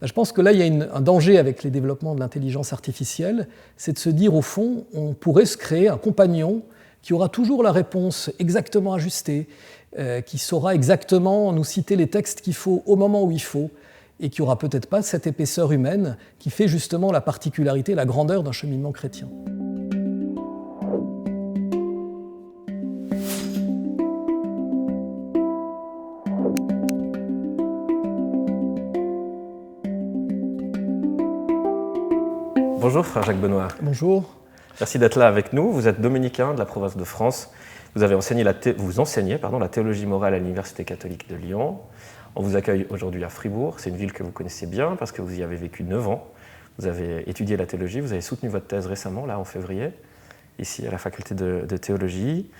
Je pense que là, il y a un danger avec les développements de l'intelligence artificielle, c'est de se dire, au fond, on pourrait se créer un compagnon qui aura toujours la réponse exactement ajustée, qui saura exactement nous citer les textes qu'il faut au moment où il faut, et qui n'aura peut-être pas cette épaisseur humaine qui fait justement la particularité, la grandeur d'un cheminement chrétien. Bonjour frère Jacques Benoît. Bonjour. Merci d'être là avec nous. Vous êtes dominicain de la province de France. Vous enseignez la théologie morale à l'Université catholique de Lyon. On vous accueille aujourd'hui à Fribourg. C'est une ville que vous connaissez bien parce que vous y avez vécu 9 ans. Vous avez étudié la théologie. Vous avez soutenu votre thèse récemment, là en février, ici à la faculté de théologie.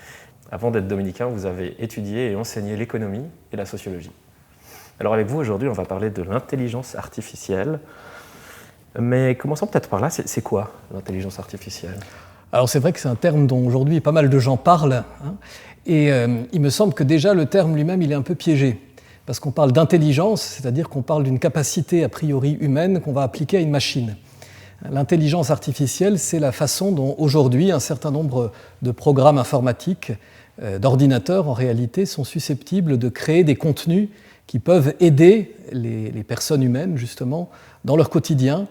Avant d'être dominicain, vous avez étudié et enseigné l'économie et la sociologie. Alors avec vous aujourd'hui, on va parler de l'intelligence artificielle. Mais commençons peut-être par là, c'est quoi l'intelligence artificielle ? Alors c'est vrai que c'est un terme dont aujourd'hui pas mal de gens parlent, hein, et il me semble que déjà le terme lui-même il est un peu piégé, parce qu'on parle d'intelligence, c'est-à-dire qu'on parle d'une capacité a priori humaine qu'on va appliquer à une machine. L'intelligence artificielle, c'est la façon dont aujourd'hui un certain nombre de programmes informatiques, d'ordinateurs en réalité, sont susceptibles de créer des contenus qui peuvent aider les personnes humaines justement dans leur quotidien,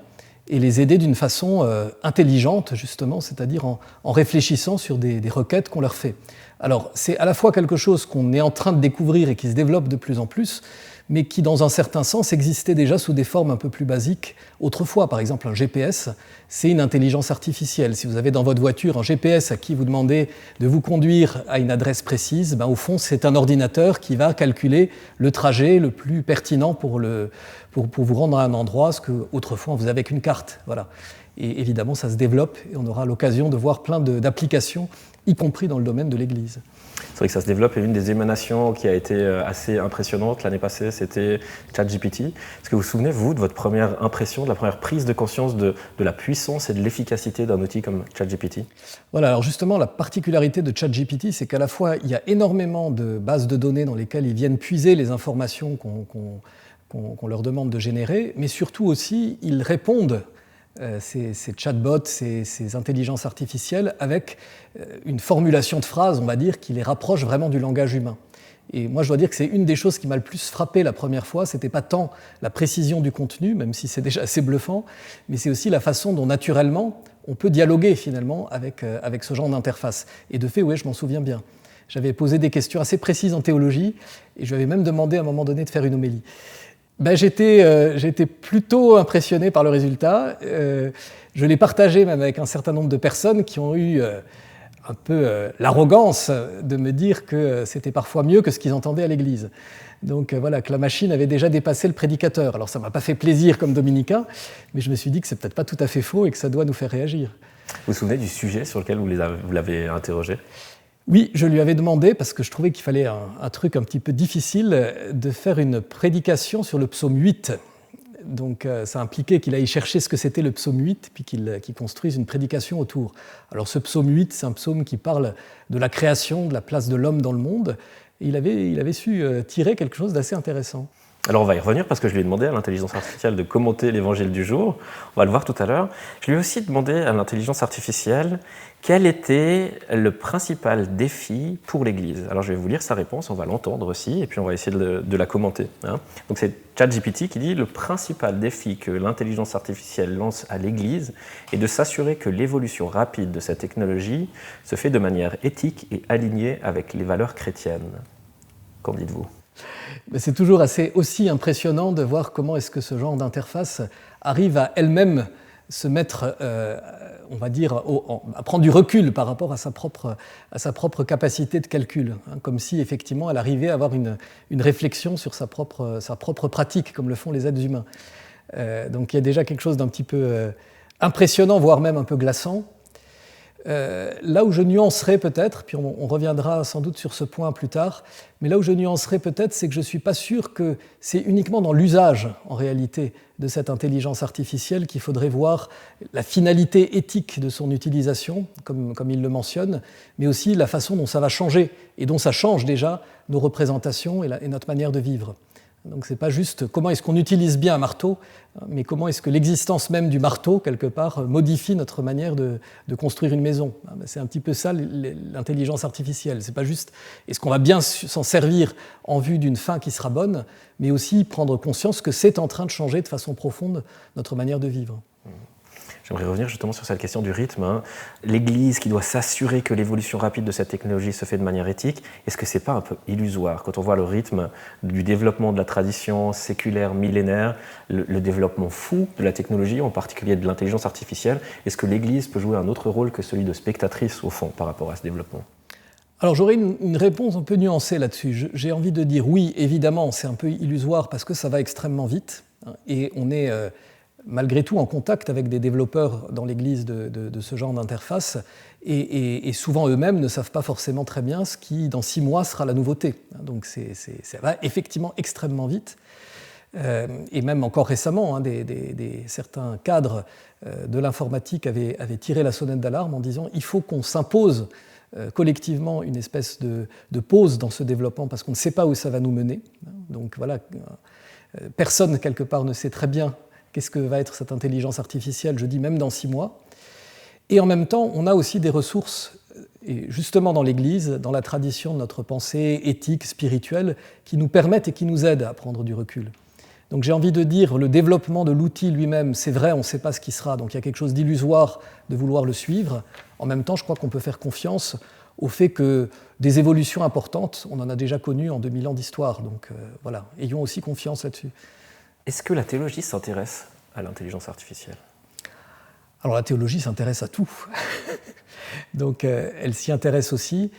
et les aider d'une façon intelligente, justement, c'est-à-dire en réfléchissant sur des requêtes qu'on leur fait. Alors, c'est à la fois quelque chose qu'on est en train de découvrir et qui se développe de plus en plus, mais qui, dans un certain sens, existait déjà sous des formes un peu plus basiques autrefois. Par exemple, un GPS, c'est une intelligence artificielle. Si vous avez dans votre voiture un GPS à qui vous demandez de vous conduire à une adresse précise, au fond, c'est un ordinateur qui va calculer le trajet le plus pertinent pour vous rendre à un endroit, ce qu'autrefois on faisait avec une carte. Voilà. Et évidemment, ça se développe et on aura l'occasion de voir plein d'applications, y compris dans le domaine de l'Église. C'est vrai que ça se développe, et une des émanations qui a été assez impressionnante l'année passée, c'était ChatGPT. Est-ce que vous vous souvenez, vous, de votre première impression, de la première prise de conscience de la puissance et de l'efficacité d'un outil comme ChatGPT ? Voilà, alors justement, la particularité de ChatGPT, c'est qu'à la fois, il y a énormément de bases de données dans lesquelles ils viennent puiser les informations qu'on leur demande de générer, mais surtout aussi, ils répondent ces chatbots, ces intelligences artificielles, avec une formulation de phrases, on va dire, qui les rapproche vraiment du langage humain. Et moi, je dois dire que c'est une des choses qui m'a le plus frappé la première fois. C'était pas tant la précision du contenu, même si c'est déjà assez bluffant, mais c'est aussi la façon dont, naturellement, on peut dialoguer, finalement, avec ce genre d'interface. Et de fait, oui, je m'en souviens bien. J'avais posé des questions assez précises en théologie, et je lui avais même demandé à un moment donné de faire une homélie. J'étais plutôt impressionné par le résultat. Je l'ai partagé même avec un certain nombre de personnes qui ont eu un peu l'arrogance de me dire que c'était parfois mieux que ce qu'ils entendaient à l'église. Donc voilà, que la machine avait déjà dépassé le prédicateur. Alors ça ne m'a pas fait plaisir comme dominicain, mais je me suis dit que c'est peut-être pas tout à fait faux et que ça doit nous faire réagir. Vous vous souvenez du sujet sur lequel vous l'avez interrogé ? Oui, je lui avais demandé, parce que je trouvais qu'il fallait un truc un petit peu difficile, de faire une prédication sur le psaume 8. Donc ça impliquait qu'il aille chercher ce que c'était le psaume 8, puis qu'il construise une prédication autour. Alors ce psaume 8, c'est un psaume qui parle de la création, de la place de l'homme dans le monde, et il avait su tirer quelque chose d'assez intéressant. Alors on va y revenir parce que je lui ai demandé à l'intelligence artificielle de commenter l'évangile du jour. On va le voir tout à l'heure. Je lui ai aussi demandé à l'intelligence artificielle quel était le principal défi pour l'Église. Alors je vais vous lire sa réponse, on va l'entendre aussi, et puis on va essayer de la commenter. Donc c'est ChatGPT qui dit « Le principal défi que l'intelligence artificielle lance à l'Église est de s'assurer que l'évolution rapide de cette technologie se fait de manière éthique et alignée avec les valeurs chrétiennes. » Qu'en dites-vous ? C'est toujours aussi impressionnant de voir comment est-ce que ce genre d'interface arrive à elle-même se mettre, on va dire, à prendre du recul par rapport à sa propre capacité de calcul, comme si effectivement elle arrivait à avoir une réflexion sur sa propre pratique, comme le font les êtres humains. Donc il y a déjà quelque chose d'un petit peu impressionnant, voire même un peu glaçant. Là où je nuancerais peut-être, puis on reviendra sans doute sur ce point plus tard, mais là où je nuancerais peut-être, c'est que je ne suis pas sûr que c'est uniquement dans l'usage, en réalité, de cette intelligence artificielle qu'il faudrait voir la finalité éthique de son utilisation, comme il le mentionne, mais aussi la façon dont ça va changer, et dont ça change déjà nos représentations et notre manière de vivre. Donc ce n'est pas juste comment est-ce qu'on utilise bien un marteau, mais comment est-ce que l'existence même du marteau, quelque part, modifie notre manière de construire une maison. C'est un petit peu ça l'intelligence artificielle. Ce n'est pas juste est-ce qu'on va bien s'en servir en vue d'une fin qui sera bonne, mais aussi prendre conscience que c'est en train de changer de façon profonde notre manière de vivre. J'aimerais revenir justement sur cette question du rythme. L'Église qui doit s'assurer que l'évolution rapide de cette technologie se fait de manière éthique, est-ce que ce n'est pas un peu illusoire quand on voit le rythme du développement de la tradition séculaire millénaire, le développement fou de la technologie, en particulier de l'intelligence artificielle? Est-ce que l'Église peut jouer un autre rôle que celui de spectatrice, au fond, par rapport à ce développement? Alors j'aurais une réponse un peu nuancée là-dessus. J'ai envie de dire oui, évidemment, c'est un peu illusoire parce que ça va extrêmement vite, et on est malgré tout en contact avec des développeurs dans l'Église de ce genre d'interface, et souvent eux-mêmes ne savent pas forcément très bien ce qui, dans 6 mois, sera la nouveauté. Donc ça va effectivement extrêmement vite. Et même encore récemment, certains cadres de l'informatique avaient tiré la sonnette d'alarme en disant il faut qu'on s'impose collectivement une espèce de pause dans ce développement parce qu'on ne sait pas où ça va nous mener. Donc voilà, personne quelque part ne sait très bien qu'est-ce que va être cette intelligence artificielle, je dis même dans 6 mois. Et en même temps, on a aussi des ressources, et justement dans l'Église, dans la tradition de notre pensée éthique, spirituelle, qui nous permettent et qui nous aident à prendre du recul. Donc j'ai envie de dire, le développement de l'outil lui-même, c'est vrai, on ne sait pas ce qui sera, donc il y a quelque chose d'illusoire de vouloir le suivre. En même temps, je crois qu'on peut faire confiance au fait que des évolutions importantes, on en a déjà connues en 2000 ans d'histoire. Donc voilà, ayons aussi confiance là-dessus. Est-ce que la théologie s'intéresse à l'intelligence artificielle? Alors la théologie s'intéresse à tout. Donc elle s'y intéresse aussi.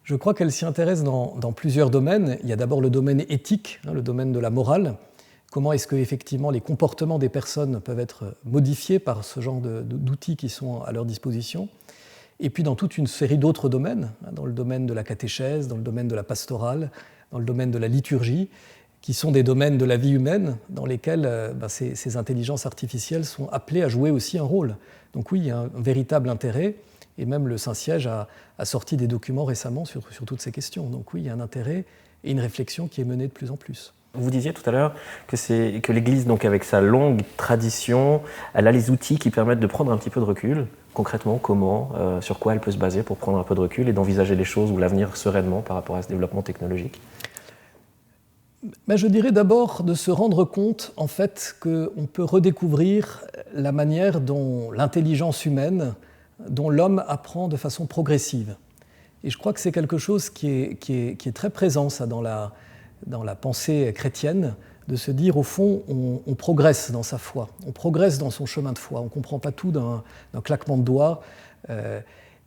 Je crois qu'elle s'y intéresse dans plusieurs domaines. Il y a d'abord le domaine éthique, le domaine de la morale. Comment est-ce que effectivement les comportements des personnes peuvent être modifiés par ce genre d'outils qui sont à leur disposition. Et puis dans toute une série d'autres domaines, dans le domaine de la catéchèse, dans le domaine de la pastorale, dans le domaine de la liturgie, qui sont des domaines de la vie humaine dans lesquels ces intelligences artificielles sont appelées à jouer aussi un rôle. Donc oui, il y a un véritable intérêt, et même le Saint-Siège a sorti des documents récemment sur toutes ces questions. Donc oui, il y a un intérêt et une réflexion qui est menée de plus en plus. Vous disiez tout à l'heure que l'Église, donc avec sa longue tradition, elle a les outils qui permettent de prendre un petit peu de recul. Concrètement, comment, sur quoi elle peut se baser pour prendre un peu de recul et d'envisager les choses ou l'avenir sereinement par rapport à ce développement technologique? Je dirais d'abord de se rendre compte en fait qu'on peut redécouvrir la manière dont l'intelligence humaine, dont l'homme apprend de façon progressive. Et je crois que c'est quelque chose qui est très présent ça, dans la pensée chrétienne, de se dire au fond on progresse dans sa foi, on progresse dans son chemin de foi, on ne comprend pas tout d'un claquement de doigts.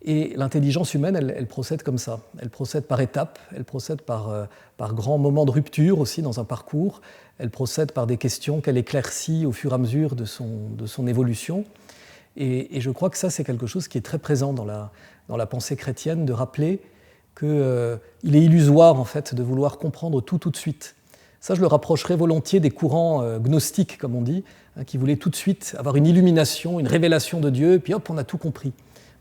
Et l'intelligence humaine, elle procède comme ça. Elle procède par étapes, elle procède par grands moments de rupture aussi dans un parcours, elle procède par des questions qu'elle éclaircit au fur et à mesure de son évolution. Et je crois que ça, c'est quelque chose qui est très présent dans la pensée chrétienne, de rappeler qu'il est illusoire en fait, de vouloir comprendre tout de suite. Ça, je le rapprocherais volontiers des courants gnostiques, comme on dit, qui voulaient tout de suite avoir une illumination, une révélation de Dieu, et puis hop, on a tout compris.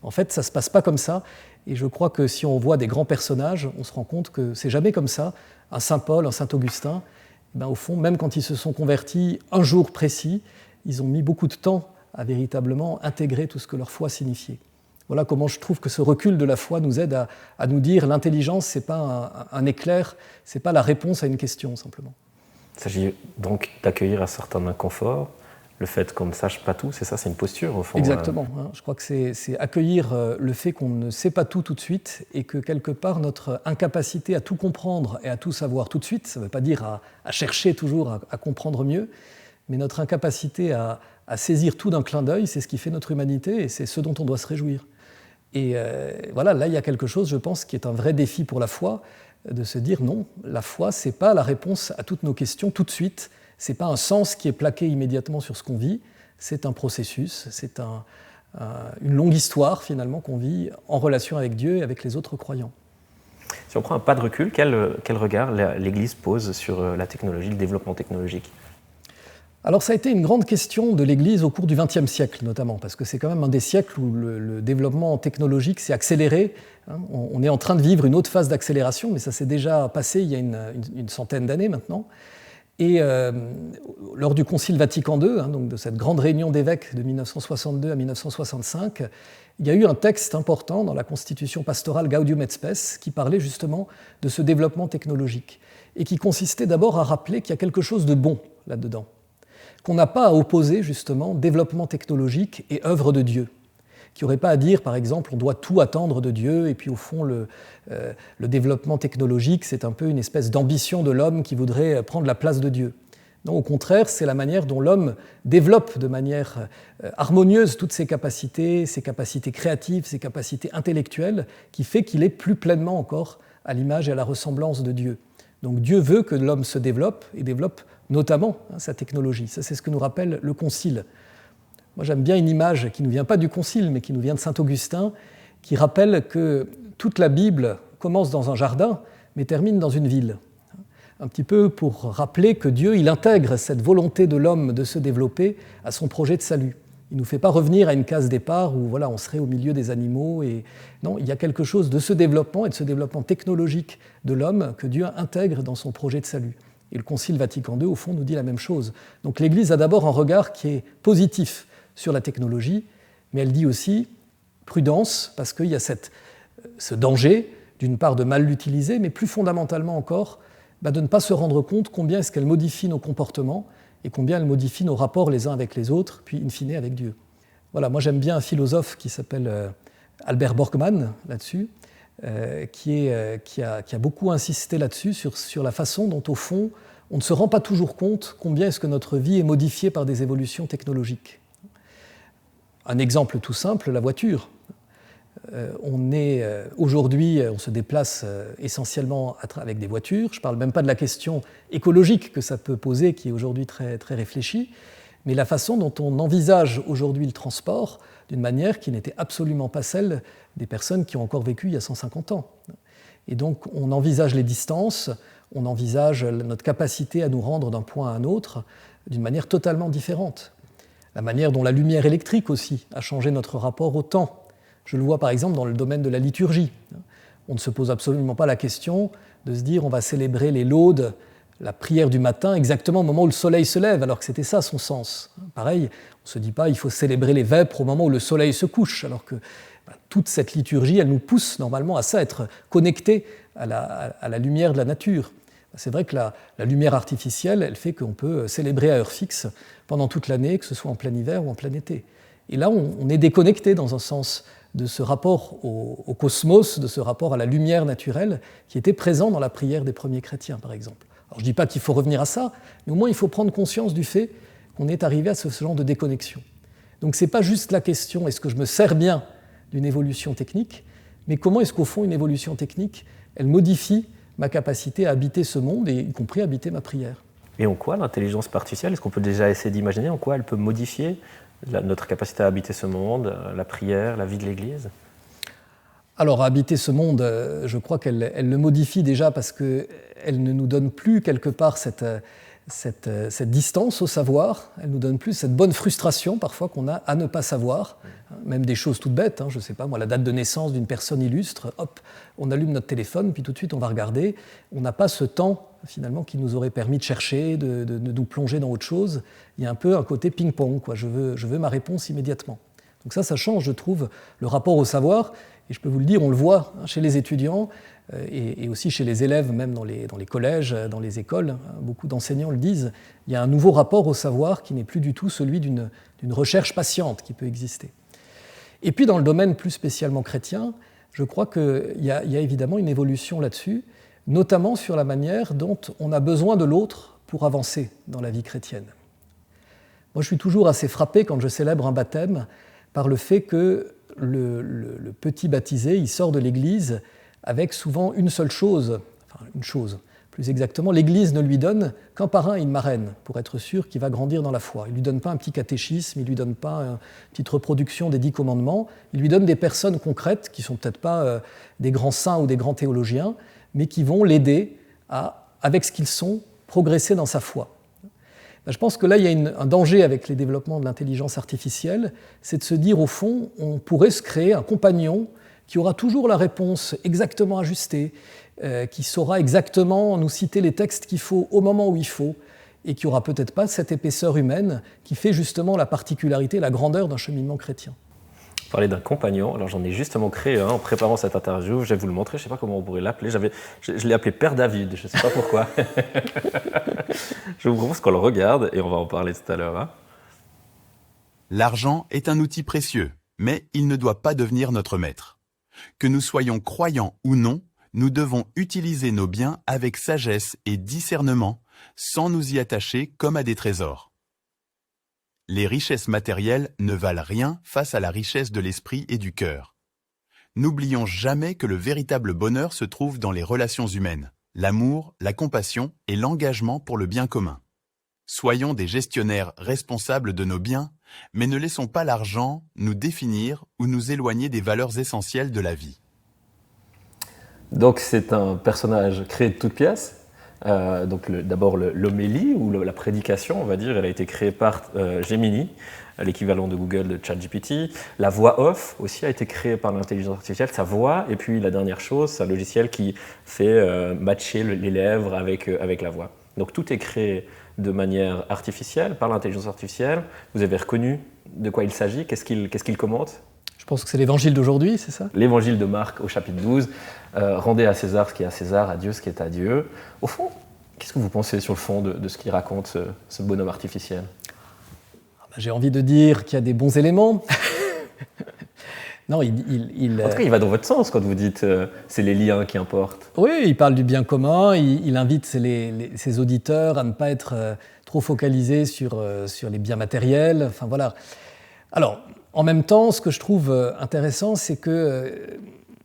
En fait, ça ne se passe pas comme ça, et je crois que si on voit des grands personnages, on se rend compte que c'est jamais comme ça. Un saint Paul, un saint Augustin, au fond, même quand ils se sont convertis un jour précis, ils ont mis beaucoup de temps à véritablement intégrer tout ce que leur foi signifiait. Voilà comment je trouve que ce recul de la foi nous aide à nous dire l'intelligence, ce n'est pas un éclair, ce n'est pas la réponse à une question, simplement. Il s'agit donc d'accueillir un certain inconfort, le fait qu'on ne sache pas tout, c'est ça, c'est une posture au fond. Exactement. Je crois que c'est accueillir le fait qu'on ne sait pas tout de suite et que quelque part notre incapacité à tout comprendre et à tout savoir tout de suite, ça ne veut pas dire à chercher toujours à comprendre mieux, mais notre incapacité à saisir tout d'un clin d'œil, c'est ce qui fait notre humanité et c'est ce dont on doit se réjouir. Et voilà, là il y a quelque chose, je pense, qui est un vrai défi pour la foi, de se dire non, la foi, ce n'est pas la réponse à toutes nos questions tout de suite. Ce n'est pas un sens qui est plaqué immédiatement sur ce qu'on vit, c'est un processus, c'est une longue histoire finalement qu'on vit en relation avec Dieu et avec les autres croyants. Si on prend un pas de recul, quel regard l'Église pose sur la technologie, le développement technologique? Alors ça a été une grande question de l'Église au cours du XXe siècle notamment, parce que c'est quand même un des siècles où le développement technologique s'est accéléré. On est en train de vivre une autre phase d'accélération, mais ça s'est déjà passé il y a une centaine d'années maintenant. Et lors du Concile Vatican II, donc de cette grande réunion d'évêques de 1962 à 1965, il y a eu un texte important dans la constitution pastorale Gaudium et Spes qui parlait justement de ce développement technologique et qui consistait d'abord à rappeler qu'il y a quelque chose de bon là-dedans, qu'on n'a pas à opposer justement développement technologique et œuvre de Dieu, qu'il n'y aurait pas à dire par exemple on doit tout attendre de Dieu et puis au fond le développement technologique c'est un peu une espèce d'ambition de l'homme qui voudrait prendre la place de Dieu. Non, au contraire, c'est la manière dont l'homme développe de manière harmonieuse toutes ses capacités créatives, ses capacités intellectuelles, qui fait qu'il est plus pleinement encore à l'image et à la ressemblance de Dieu. Donc Dieu veut que l'homme se développe, et développe notamment sa technologie. Ça, c'est ce que nous rappelle le Concile. Moi, j'aime bien une image qui ne vient pas du Concile, mais qui nous vient de saint Augustin, qui rappelle que toute la Bible commence dans un jardin, mais termine dans une ville. Un petit peu pour rappeler que Dieu, il intègre cette volonté de l'homme de se développer à son projet de salut. Il ne nous fait pas revenir à une case départ où voilà, on serait au milieu des animaux. Non, il y a quelque chose de ce développement et de ce développement technologique de l'homme que Dieu intègre dans son projet de salut. Et le Concile Vatican II, au fond, nous dit la même chose. Donc l'Église a d'abord un regard qui est positif sur la technologie, mais elle dit aussi prudence, parce qu'il y a ce danger, d'une part, de mal l'utiliser, mais plus fondamentalement encore, de ne pas se rendre compte combien est-ce qu'elle modifie nos comportements et combien elle modifie nos rapports les uns avec les autres, puis in fine avec Dieu. Voilà, moi j'aime bien un philosophe qui s'appelle Albert Borgmann, là-dessus, qui a beaucoup insisté là-dessus, sur la façon dont, au fond, on ne se rend pas toujours compte combien est-ce que notre vie est modifiée par des évolutions technologiques. Un exemple tout simple, la voiture. Aujourd'hui, on se déplace essentiellement avec des voitures. Je ne parle même pas de la question écologique que ça peut poser, qui est aujourd'hui très, très réfléchie, mais la façon dont on envisage aujourd'hui le transport d'une manière qui n'était absolument pas celle des personnes qui ont encore vécu il y a 150 ans. Et donc, on envisage les distances, on envisage notre capacité à nous rendre d'un point à un autre d'une manière totalement différente. La manière dont la lumière électrique aussi a changé notre rapport au temps. Je le vois par exemple dans le domaine de la liturgie. On ne se pose absolument pas la question de se dire on va célébrer les laudes, la prière du matin, exactement au moment où le soleil se lève, alors que c'était ça son sens. Pareil, on ne se dit pas il faut célébrer les vêpres au moment où le soleil se couche, alors que toute cette liturgie, elle nous pousse normalement à ça, être connectés à la lumière de la nature. C'est vrai que la lumière artificielle, elle fait qu'on peut célébrer à heure fixe pendant toute l'année, que ce soit en plein hiver ou en plein été. Et là, on est déconnecté dans un sens de ce rapport au cosmos, de ce rapport à la lumière naturelle qui était présent dans la prière des premiers chrétiens, par exemple. Alors je ne dis pas qu'il faut revenir à ça, mais au moins il faut prendre conscience du fait qu'on est arrivé à ce genre de déconnexion. Donc ce n'est pas juste la question, est-ce que je me sers bien d'une évolution technique, mais comment est-ce qu'au fond une évolution technique, elle modifie ma capacité à habiter ce monde, et y compris à habiter ma prière. Et en quoi l'intelligence artificielle, est-ce qu'on peut déjà essayer d'imaginer en quoi elle peut modifier notre capacité à habiter ce monde, la prière, la vie de l'Église ? Alors, à habiter ce monde, je crois qu'elle le modifie déjà parce qu'elle ne nous donne plus quelque part cette distance au savoir, elle nous donne plus cette bonne frustration parfois qu'on a à ne pas savoir, même des choses toutes bêtes, je ne sais pas moi, la date de naissance d'une personne illustre, hop, on allume notre téléphone, puis tout de suite on va regarder, on n'a pas ce temps finalement qui nous aurait permis de chercher, de nous plonger dans autre chose. Il y a un peu un côté ping-pong, quoi. Je veux ma réponse immédiatement. Donc ça change, je trouve, le rapport au savoir, et je peux vous le dire, on le voit chez les étudiants, et aussi chez les élèves, même dans les collèges, dans les écoles, beaucoup d'enseignants le disent, il y a un nouveau rapport au savoir qui n'est plus du tout celui d'une recherche patiente qui peut exister. Et puis dans le domaine plus spécialement chrétien, je crois qu'il y a évidemment une évolution là-dessus, notamment sur la manière dont on a besoin de l'autre pour avancer dans la vie chrétienne. Moi, je suis toujours assez frappé quand je célèbre un baptême par le fait que le petit baptisé, il sort de l'Église avec souvent une seule chose, plus exactement, l'Église ne lui donne qu'un parrain et une marraine pour être sûr qu'il va grandir dans la foi. Il ne lui donne pas un petit catéchisme, il ne lui donne pas une petite reproduction des 10 commandements, il lui donne des personnes concrètes qui ne sont peut-être pas des grands saints ou des grands théologiens, mais qui vont l'aider à, avec ce qu'ils sont, progresser dans sa foi. Je pense que là, il y a un danger avec les développements de l'intelligence artificielle, c'est de se dire, au fond, on pourrait se créer un compagnon qui aura toujours la réponse exactement ajustée, qui saura exactement nous citer les textes qu'il faut au moment où il faut, et qui n'aura peut-être pas cette épaisseur humaine qui fait justement la particularité, la grandeur d'un cheminement chrétien. Vous parlez d'un compagnon, alors j'en ai justement créé un en préparant cette interview, je vais vous le montrer, je ne sais pas comment on pourrait l'appeler, je l'ai appelé Père David, je ne sais pas pourquoi. Je vous propose qu'on le regarde et on va en parler tout à l'heure. Hein. L'argent est un outil précieux, mais il ne doit pas devenir notre maître. Que nous soyons croyants ou non, nous devons utiliser nos biens avec sagesse et discernement, sans nous y attacher comme à des trésors. Les richesses matérielles ne valent rien face à la richesse de l'esprit et du cœur. N'oublions jamais que le véritable bonheur se trouve dans les relations humaines, l'amour, la compassion et l'engagement pour le bien commun. Soyons des gestionnaires responsables de nos biens, mais ne laissons pas l'argent nous définir ou nous éloigner des valeurs essentielles de la vie. Donc c'est un personnage créé de toutes pièces. D'abord l'homélie ou la prédication, on va dire, elle a été créée par Gemini, l'équivalent de Google de ChatGPT. La voix off aussi a été créée par l'intelligence artificielle, sa voix. Et puis la dernière chose, c'est un logiciel qui fait matcher les lèvres avec la voix. Donc tout est créé de manière artificielle, par l'intelligence artificielle. Vous avez reconnu de quoi il s'agit, qu'est-ce qu'il commente ? Je pense que c'est l'évangile d'aujourd'hui, c'est ça ? L'évangile de Marc au chapitre 12. Rendez à César ce qui est à César, à Dieu ce qui est à Dieu. Au fond, qu'est-ce que vous pensez sur le fond de ce qu'il raconte, ce bonhomme artificiel ? J'ai envie de dire qu'il y a des bons éléments. Non, En tout cas, il va dans votre sens quand vous dites c'est les liens qui importent. Oui, il parle du bien commun, il invite ses auditeurs à ne pas être trop focalisés sur les biens matériels. Enfin, voilà. Alors, en même temps, ce que je trouve intéressant, c'est que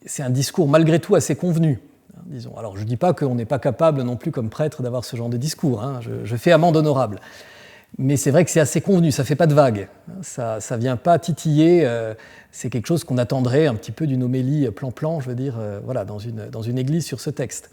c'est un discours malgré tout assez convenu. Disons. Alors, je ne dis pas qu'on n'est pas capable non plus comme prêtre d'avoir ce genre de discours. Hein. Je fais amende honorable. Mais c'est vrai que c'est assez convenu, ça ne fait pas de vague. Ça ne vient pas titiller. C'est quelque chose qu'on attendrait un petit peu d'une homélie plan-plan, je veux dire, voilà, dans une église sur ce texte.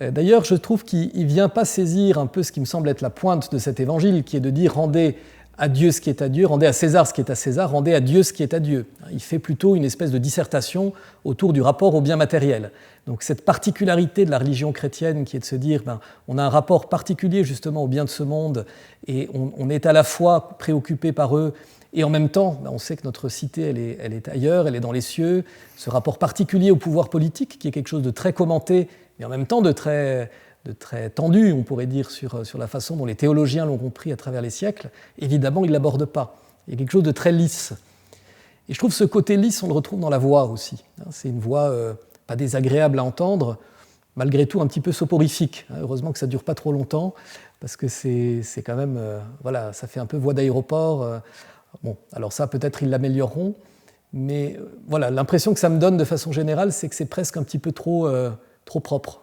D'ailleurs, je trouve qu'il ne vient pas saisir un peu ce qui me semble être la pointe de cet évangile, qui est de dire « rendez à Dieu ce qui est à Dieu, rendez à César ce qui est à César, rendez à Dieu ce qui est à Dieu ». Il fait plutôt une espèce de dissertation autour du rapport au bien matériel. Donc cette particularité de la religion chrétienne qui est de se dire on a un rapport particulier justement au bien de ce monde et on est à la fois préoccupé par eux et en même temps on sait que notre cité elle est ailleurs, elle est dans les cieux. Ce rapport particulier au pouvoir politique qui est quelque chose de très commenté mais en même temps de très tendu, on pourrait dire, sur la façon dont les théologiens l'ont compris à travers les siècles, évidemment, il ne l'aborde pas. Il y a quelque chose de très lisse. Et je trouve ce côté lisse, on le retrouve dans la voix aussi. C'est une voix pas désagréable à entendre, malgré tout un petit peu soporifique. Heureusement que ça ne dure pas trop longtemps, parce que c'est quand même... voilà, ça fait un peu voix d'aéroport. Bon, alors ça, peut-être ils l'amélioreront, mais voilà, l'impression que ça me donne de façon générale, c'est que c'est presque un petit peu trop propre.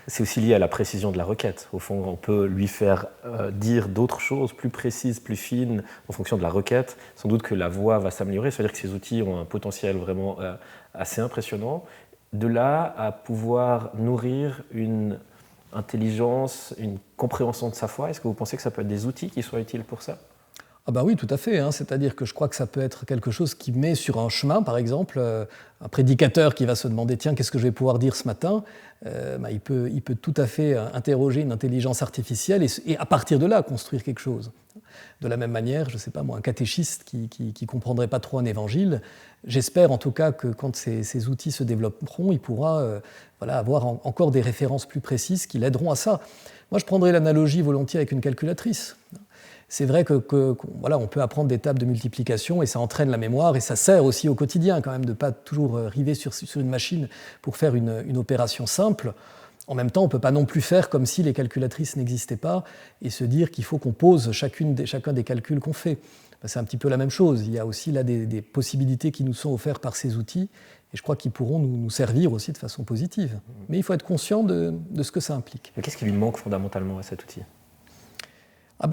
C'est aussi lié à la précision de la requête. Au fond, on peut lui faire dire d'autres choses plus précises, plus fines, en fonction de la requête. Sans doute que la voix va s'améliorer, c'est-à-dire que ces outils ont un potentiel vraiment assez impressionnant. De là à pouvoir nourrir une intelligence, une compréhension de sa foi, est-ce que vous pensez que ça peut être des outils qui soient utiles pour ça ? Ah ben oui, tout à fait. Hein. C'est-à-dire que je crois que ça peut être quelque chose qui met sur un chemin, par exemple, un prédicateur qui va se demander « Tiens, qu'est-ce que je vais pouvoir dire ce matin ?» il peut tout à fait interroger une intelligence artificielle et à partir de là, construire quelque chose. De la même manière, je ne sais pas moi, un catéchiste qui ne comprendrait pas trop un évangile, j'espère en tout cas que quand ces outils se développeront, il pourra avoir encore des références plus précises qui l'aideront à ça. Moi, je prendrais l'analogie volontiers avec une calculatrice. C'est vrai on peut apprendre des tables de multiplication et ça entraîne la mémoire et ça sert aussi au quotidien quand même de ne pas toujours river sur une machine pour faire une opération simple. En même temps, on ne peut pas non plus faire comme si les calculatrices n'existaient pas et se dire qu'il faut qu'on pose chacun des calculs qu'on fait. C'est un petit peu la même chose. Il y a aussi là des possibilités qui nous sont offertes par ces outils et je crois qu'ils pourront nous servir aussi de façon positive. Mais il faut être conscient de ce que ça implique. Mais qu'est-ce qui lui manque fondamentalement à cet outil ?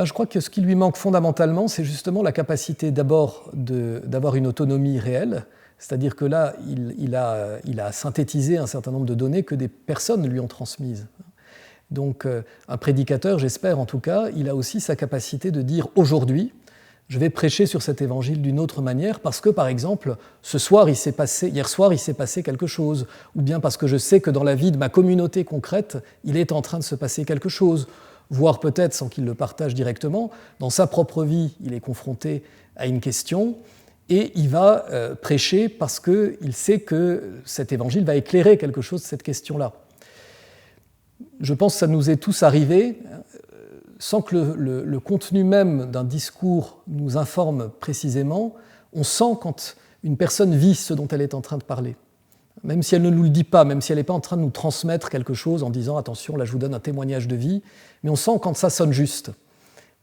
Je crois que ce qui lui manque fondamentalement, c'est justement la capacité d'abord d'avoir une autonomie réelle, c'est-à-dire que là, il a synthétisé un certain nombre de données que des personnes lui ont transmises. Donc un prédicateur, j'espère en tout cas, il a aussi sa capacité de dire aujourd'hui, je vais prêcher sur cet évangile d'une autre manière parce que, par exemple, hier soir, il s'est passé quelque chose, ou bien parce que je sais que dans la vie de ma communauté concrète, il est en train de se passer quelque chose. voire peut-être sans qu'il le partage directement. Dans sa propre vie, il est confronté à une question et il va prêcher parce qu'il sait que cet évangile va éclairer quelque chose de cette question-là. Je pense que ça nous est tous arrivé, sans que le contenu même d'un discours nous informe précisément, on sent quand une personne vit ce dont elle est en train de parler. Même si elle ne nous le dit pas, même si elle n'est pas en train de nous transmettre quelque chose en disant « attention, là je vous donne un témoignage de vie », mais on sent quand ça sonne juste.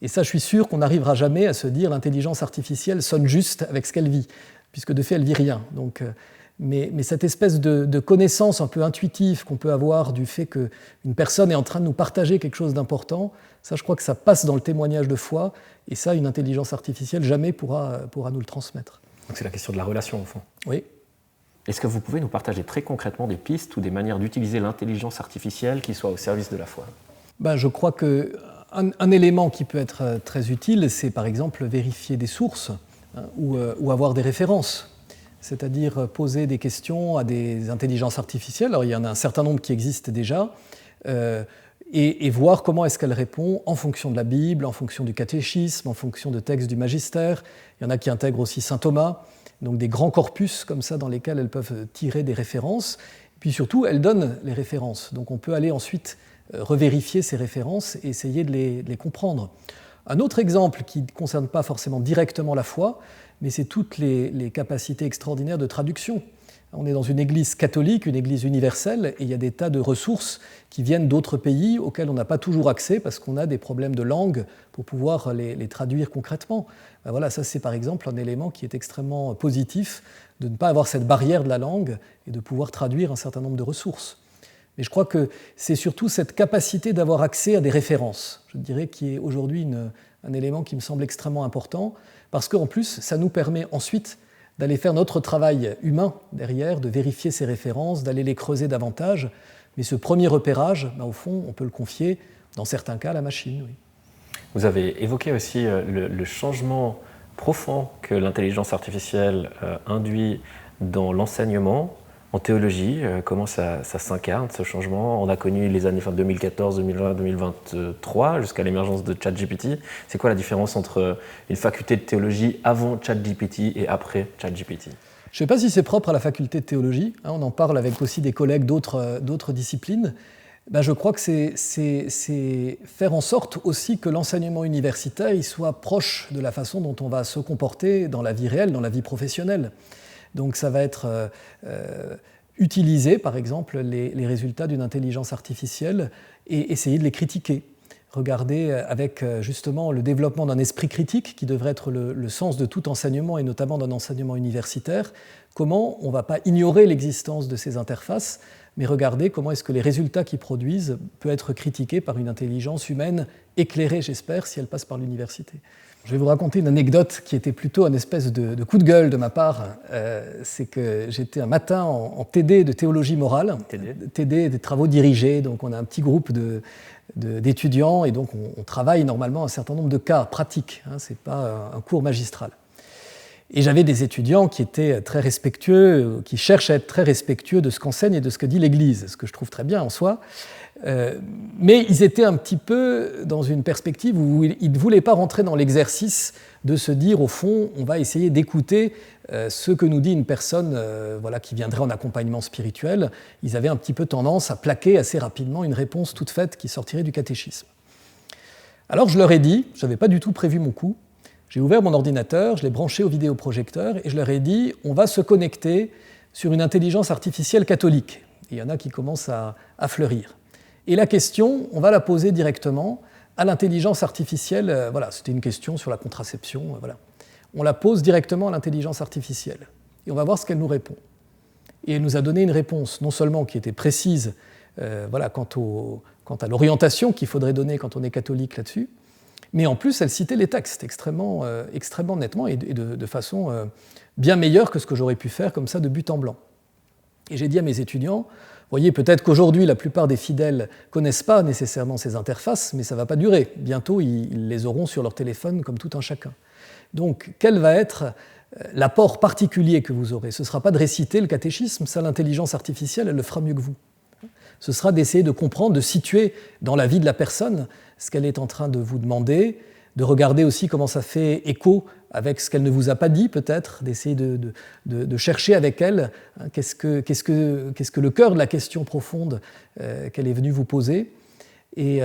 Et ça, je suis sûr qu'on n'arrivera jamais à se dire « l'intelligence artificielle sonne juste avec ce qu'elle vit », puisque de fait, elle ne vit rien. Donc, mais cette espèce de connaissance un peu intuitive qu'on peut avoir du fait qu'une personne est en train de nous partager quelque chose d'important, ça, je crois que ça passe dans le témoignage de foi, et ça, une intelligence artificielle jamais pourra nous le transmettre. Donc c'est la question de la relation, au fond. Oui. Est-ce que vous pouvez nous partager très concrètement des pistes ou des manières d'utiliser l'intelligence artificielle qui soient au service de la foi ? Je crois qu'un élément qui peut être très utile, c'est par exemple vérifier des sources ou avoir des références. C'est-à-dire poser des questions à des intelligences artificielles. Alors il y en a un certain nombre qui existent déjà, et voir comment est-ce qu'elles répondent en fonction de la Bible, en fonction du catéchisme, en fonction de textes du magistère. Il y en a qui intègrent aussi saint Thomas, donc des grands corpus comme ça dans lesquels elles peuvent tirer des références. Et puis surtout, elles donnent les références. Donc on peut aller ensuite revérifier ces références et essayer de les comprendre. Un autre exemple qui ne concerne pas forcément directement la foi, mais c'est toutes les capacités extraordinaires de traduction. On est dans une église catholique, une église universelle, et il y a des tas de ressources qui viennent d'autres pays auxquels on n'a pas toujours accès parce qu'on a des problèmes de langue pour pouvoir les traduire concrètement. Voilà, ça c'est par exemple un élément qui est extrêmement positif, de ne pas avoir cette barrière de la langue et de pouvoir traduire un certain nombre de ressources. Mais je crois que c'est surtout cette capacité d'avoir accès à des références, je dirais, qui est aujourd'hui un élément qui me semble extrêmement important, parce qu'en plus, ça nous permet ensuite d'aller faire notre travail humain derrière, de vérifier ces références, d'aller les creuser davantage. Mais ce premier repérage, au fond, on peut le confier, dans certains cas, à la machine. Oui. Vous avez évoqué aussi le changement profond que l'intelligence artificielle induit dans l'enseignement, en théologie, comment ça s'incarne, ce changement. On a connu les années 2014, 2020, 2023, jusqu'à l'émergence de ChatGPT. C'est quoi la différence entre une faculté de théologie avant ChatGPT et après ChatGPT ? Je ne sais pas si c'est propre à la faculté de théologie. On en parle avec aussi des collègues d'autres disciplines. Je crois que c'est faire en sorte aussi que l'enseignement universitaire il soit proche de la façon dont on va se comporter dans la vie réelle, dans la vie professionnelle. Donc ça va être utiliser, par exemple, les résultats d'une intelligence artificielle et essayer de les critiquer. Regarder avec justement le développement d'un esprit critique qui devrait être le sens de tout enseignement et notamment d'un enseignement universitaire, comment on ne va pas ignorer l'existence de ces interfaces, mais regarder comment est-ce que les résultats qu'ils produisent peuvent être critiqués par une intelligence humaine éclairée, j'espère, si elle passe par l'université. Je vais vous raconter une anecdote qui était plutôt une espèce de coup de gueule de ma part. C'est que j'étais un matin en TD de théologie morale, TD des travaux dirigés, donc on a un petit groupe d'étudiants et donc on travaille normalement un certain nombre de cas pratiques, ce n'est pas un cours magistral. Et j'avais des étudiants qui étaient très respectueux, qui cherchent à être très respectueux de ce qu'enseigne et de ce que dit l'Église, ce que je trouve très bien en soi. Mais ils étaient un petit peu dans une perspective où ils ne voulaient pas rentrer dans l'exercice de se dire, au fond, on va essayer d'écouter ce que nous dit une personne qui viendrait en accompagnement spirituel. Ils avaient un petit peu tendance à plaquer assez rapidement une réponse toute faite qui sortirait du catéchisme. Alors je leur ai dit, je n'avais pas du tout prévu mon coup, j'ai ouvert mon ordinateur, je l'ai branché au vidéoprojecteur et je leur ai dit, on va se connecter sur une intelligence artificielle catholique. Et il y en a qui commencent à fleurir. Et la question, on va la poser directement à l'intelligence artificielle. C'était une question sur la contraception. On la pose directement à l'intelligence artificielle. Et on va voir ce qu'elle nous répond. Et elle nous a donné une réponse, non seulement qui était précise quant à l'orientation qu'il faudrait donner quand on est catholique là-dessus, mais en plus, elle citait les textes extrêmement nettement et de façon bien meilleure que ce que j'aurais pu faire comme ça de but en blanc. Et j'ai dit à mes étudiants, vous voyez, peut-être qu'aujourd'hui, la plupart des fidèles ne connaissent pas nécessairement ces interfaces, mais ça ne va pas durer. Bientôt, ils les auront sur leur téléphone comme tout un chacun. Donc, quel va être l'apport particulier que vous aurez ? Ce ne sera pas de réciter le catéchisme, ça, l'intelligence artificielle, elle le fera mieux que vous. Ce sera d'essayer de comprendre, de situer dans la vie de la personne ce qu'elle est en train de vous demander, de regarder aussi comment ça fait écho avec ce qu'elle ne vous a pas dit peut-être, d'essayer de chercher avec elle qu'est-ce que le cœur de la question profonde qu'elle est venue vous poser. Et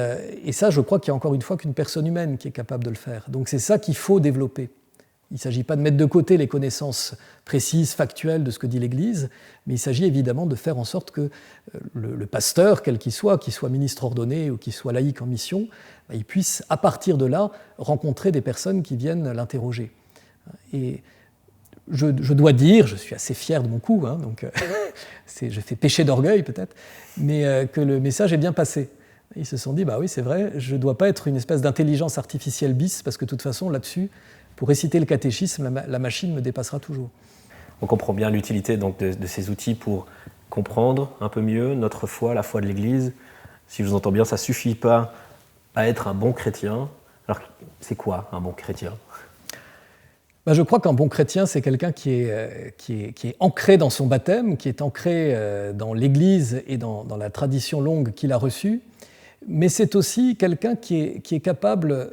ça, je crois qu'il n'y a encore une fois qu'une personne humaine qui est capable de le faire. Donc c'est ça qu'il faut développer. Il ne s'agit pas de mettre de côté les connaissances précises, factuelles de ce que dit l'Église, mais il s'agit évidemment de faire en sorte que le pasteur, quel qu'il soit ministre ordonné ou qu'il soit laïque en mission, il puisse, à partir de là, rencontrer des personnes qui viennent l'interroger. Et je dois dire, je suis assez fier de mon coup, donc je fais péché d'orgueil peut-être, mais que le message est bien passé. Ils se sont dit, bah oui, c'est vrai, je ne dois pas être une espèce d'intelligence artificielle bis, parce que de toute façon, là-dessus, pour réciter le catéchisme, la machine me dépassera toujours. On comprend bien l'utilité donc, de ces outils pour comprendre un peu mieux notre foi, la foi de l'Église. Si je vous entends bien, ça ne suffit pas à être un bon chrétien. Alors, c'est quoi un bon chrétien ? Ben, je crois qu'un bon chrétien, c'est quelqu'un qui est ancré dans son baptême, qui est ancré dans l'Église et dans la tradition longue qu'il a reçue, mais c'est aussi quelqu'un qui est capable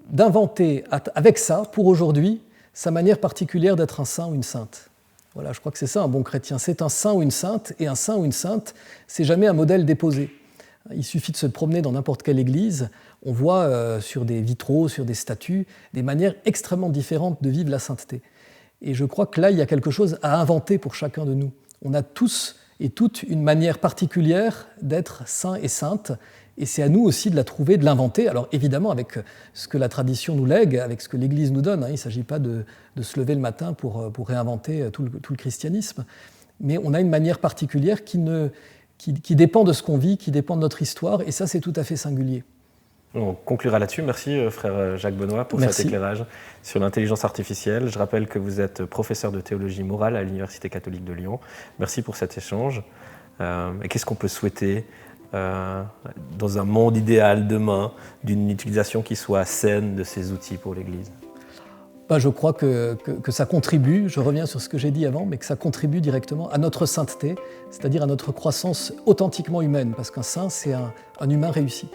d'inventer avec ça, pour aujourd'hui, sa manière particulière d'être un saint ou une sainte. Voilà, je crois que c'est ça un bon chrétien. C'est un saint ou une sainte, et un saint ou une sainte, c'est jamais un modèle déposé. Il suffit de se promener dans n'importe quelle église, on voit sur des vitraux, sur des statues, des manières extrêmement différentes de vivre la sainteté. Et je crois que là, il y a quelque chose à inventer pour chacun de nous. On a tous et toutes une manière particulière d'être saint et sainte, et c'est à nous aussi de la trouver, de l'inventer. Alors évidemment, avec ce que la tradition nous lègue, avec ce que l'Église nous donne, il ne s'agit pas de se lever le matin pour réinventer tout le christianisme, mais on a une manière particulière qui dépend de ce qu'on vit, qui dépend de notre histoire, et ça, c'est tout à fait singulier. On conclura là-dessus. Merci, frère Jacques Benoît, pour cet éclairage sur l'intelligence artificielle. Je rappelle que vous êtes professeur de théologie morale à l'Université catholique de Lyon. Merci pour cet échange. Et qu'est-ce qu'on peut souhaiter dans un monde idéal demain d'une utilisation qui soit saine de ces outils pour l'Église ? Je crois que ça contribue, je reviens sur ce que j'ai dit avant, mais que ça contribue directement à notre sainteté, c'est-à-dire à notre croissance authentiquement humaine, parce qu'un saint, c'est un humain réussi.